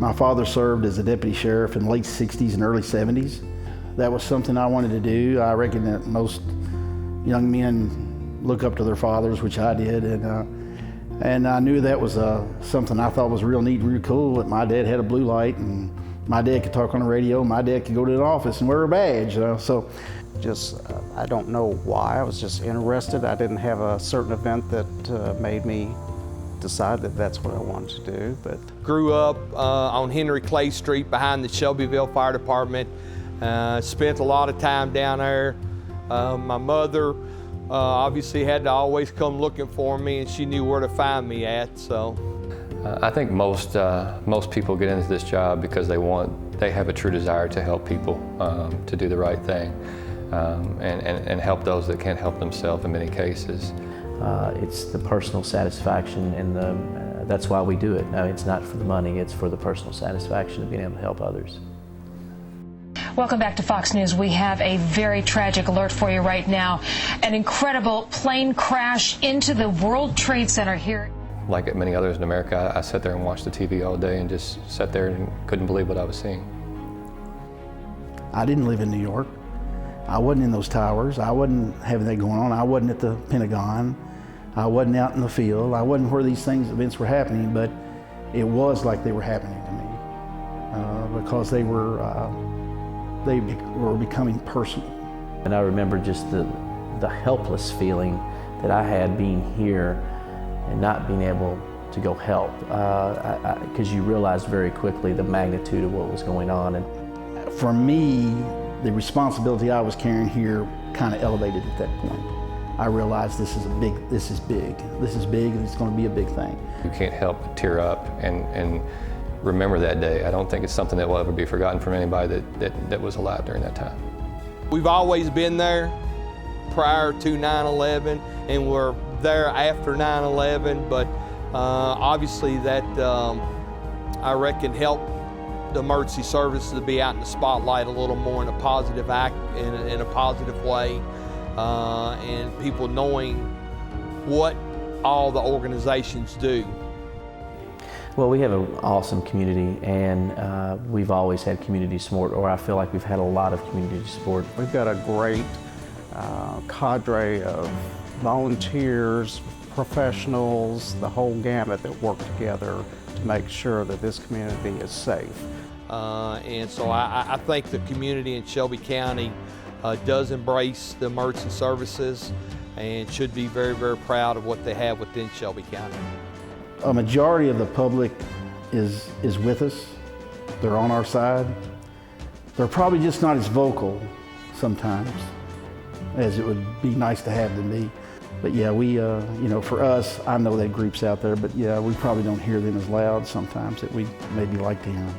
My father served as a deputy sheriff in the late 60s and early 70s. That was something I wanted to do. I reckon that most young men look up to their fathers, which I did, and I knew that was something I thought was real neat and real cool, that my dad had a blue light, and my dad could talk on the radio, my dad could go to the office and wear a badge, so. I don't know why, I was just interested. I didn't have a certain event that made me decide that that's what I wanted to do. But grew up on Henry Clay Street behind the Shelbyville Fire Department. Spent a lot of time down there. My mother obviously had to always come looking for me, and she knew where to find me at. So I think most people get into this job because they have a true desire to help people, to do the right thing, and help those that can't help themselves in many cases. It's the personal satisfaction, and that's why we do it. No, it's not for the money, it's for the personal satisfaction of being able to help others. Welcome back to Fox News. We have a very tragic alert for you right now. An incredible plane crash into the World Trade Center here. Like at many others in America, I sat there and watched the TV all day and just sat there and couldn't believe what I was seeing. I didn't live in New York. I wasn't in those towers. I wasn't having that going on. I wasn't at the Pentagon. I wasn't out in the field. I wasn't where these events were happening, but it was like they were happening to me because they were becoming personal. And I remember just the helpless feeling that I had being here and not being able to go help, because you realized very quickly the magnitude of what was going on. And for me, the responsibility I was carrying here kind of elevated at that point. I realized this is big, and it's going to be a big thing. You can't help but tear up and remember that day. I don't think it's something that will ever be forgotten from anybody that was alive during that time. We've always been there prior to 9/11, and we're there after 9/11, but obviously that, I reckon, helped the emergency services to be out in the spotlight a little more in a positive in a positive way, and people knowing what all the organizations do. Well, we have an awesome community, and we've always had community support, or I feel like we've had a lot of community support. we've got a great cadre of volunteers, professionals, the whole gamut that work together to make sure that this community is safe. And so I think the community in Shelby County does embrace the emergency services and should be very, very proud of what they have within Shelby County. A majority of the public is with us. They're on our side. They're probably just not as vocal sometimes as it would be nice to have them be. But yeah, we, for us, I know that group's out there, but yeah, we probably don't hear them as loud sometimes that we maybe like to hear them.